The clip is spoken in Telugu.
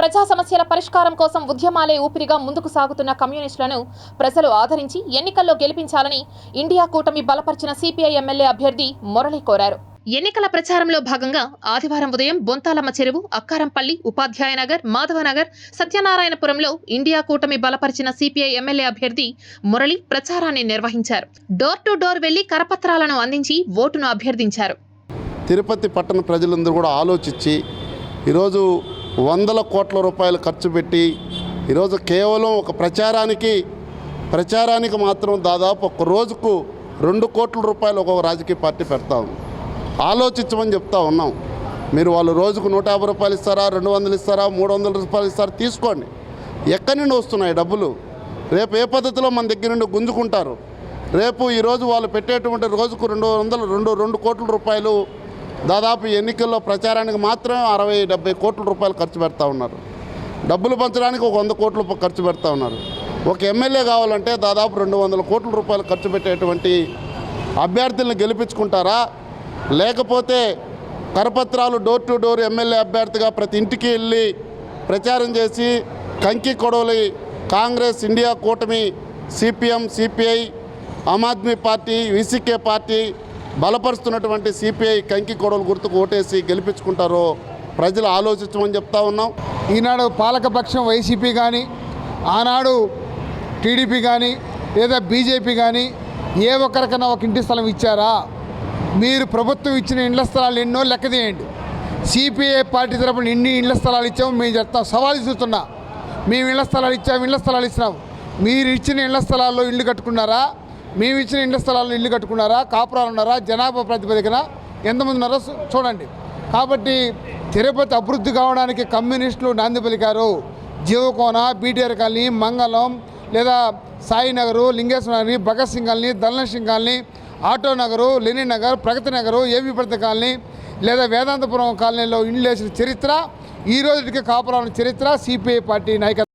ప్రజా సమస్యల పరిష్కారం కోసం ఉద్యమాలే ఊపిరిగా ముందుకు సాగుతున్న కమ్యూనిస్టులను ప్రజలు ఆదరించి ఎన్నికల్లో గెలిపించాలని ఇండియా కూటమి బలపరిచిన సిపిఐ ఎమ్మెల్యే అభ్యర్థి మురళి కోరారు. ఎన్నికల ప్రచారంలో భాగంగా ఆదివారం ఉదయం బొంతాలమ్మ చెరువు, అక్కారంపల్లి, ఉపాధ్యాయనగర్, మాధవనగర్, సత్యనారాయణపురంలో ఇండియా కూటమి బలపరిచిన సిపిఐ ఎమ్మెల్యే అభ్యర్థి మురళి ప్రచారాన్ని నిర్వహించారు. డోర్ టు డోర్ వెళ్లి కరపత్రాలను అందించి ఓటును అభ్యర్థించారు. తిరుపతి పట్టణ ప్రజలందరూ కూడా ఆలోచించి ఈరోజు వందల కోట్ల రూపాయలు ఖర్చు పెట్టి ఈరోజు కేవలం ఒక ప్రచారానికి మాత్రం దాదాపు ఒక రోజుకు 2 కోట్ల రూపాయలు ఒక్కొక్క రాజకీయ పార్టీ పెడతా ఉంది. ఆలోచించమని చెప్తా ఉన్నాం. మీరు వాళ్ళు రోజుకు 150 రూపాయలు ఇస్తారా, 200 ఇస్తారా, 300 రూపాయలు ఇస్తారా, తీసుకోండి. ఎక్కడి నుండి వస్తున్నాయి డబ్బులు? రేపు ఏ పద్ధతిలో మన దగ్గర నుండి గుంజుకుంటారు? రేపు ఈరోజు వాళ్ళు పెట్టేటువంటి రోజుకు 2 కోట్ల రూపాయలు దాదాపు ఎన్నికల్లో ప్రచారానికి మాత్రమే 60-70 కోట్ల రూపాయలు ఖర్చు పెడతా ఉన్నారు. డబ్బులు పంచడానికి ఒక 100 కోట్లు ఖర్చు పెడతా ఉన్నారు. ఒక ఎమ్మెల్యే కావాలంటే దాదాపు 200 కోట్ల రూపాయలు ఖర్చు పెట్టేటువంటి అభ్యర్థులను గెలిపించుకుంటారా, లేకపోతే కరపత్రాలు డోర్ టు డోర్ ఎమ్మెల్యే అభ్యర్థిగా ప్రతి ఇంటికి వెళ్ళి ప్రచారం చేసి కంకి కొడవలి కాంగ్రెస్, ఇండియా కూటమి, CPM, CPI, Aam Aadmi party, VCK party బలపరుస్తున్నటువంటి సిపిఐ కంకి కొడవలి గుర్తుకు ఓటేసి గెలిపించుకుంటారో ప్రజలు ఆలోచించమని చెప్తా ఉన్నాం. ఈనాడు పాలకపక్షం వైసీపీ కానీ, ఆనాడు టీడీపీ కానీ, లేదా బీజేపీ కానీ ఏ ఒక్కరికైనా ఒక ఇంటి స్థలం ఇచ్చారా? మీరు ప్రభుత్వం ఇచ్చిన ఇండ్ల స్థలాలు ఎన్నో లెక్క తీయండి. సిపిఐ పార్టీ తరపున ఎన్ని ఇండ్ల స్థలాలు ఇచ్చాము మేము చెప్తాం. సవాలు చూస్తున్నా. మేము ఇళ్ల స్థలాలు ఇచ్చినాం. మీరు ఇచ్చిన ఇళ్ల స్థలాల్లో ఇల్లు కట్టుకున్నారా? మేము ఇచ్చిన ఇండ్ల స్థలాల్లో ఇల్లు కట్టుకున్నారా? కాపురాలు ఉన్నారా? జనాభా ప్రాతిపదికన ఎంతమంది ఉన్నారో చూడండి. కాబట్టి తిరుపతి అభివృద్ధి కావడానికి కమ్యూనిస్టులు నాంది పలికారు. జీవకోన, బీటీఆర్ కాలనీ, మంగళం, లేదా సాయినగరు, లింగేశ్వర నగరి, భగత్ సింగ్ కాలనీ, దళన Singh colony, auto Nagar, Lenin Nagar, Pragathi Nagar, ఏవి ప్రగతి కాలనీ, లేదా వేదాంతపురం కాలనీలో ఇండ్లు వేసిన చరిత్ర, ఈ రోజుకి కాపురాల చరిత్ర సిపిఐ పార్టీ నాయకత్వం.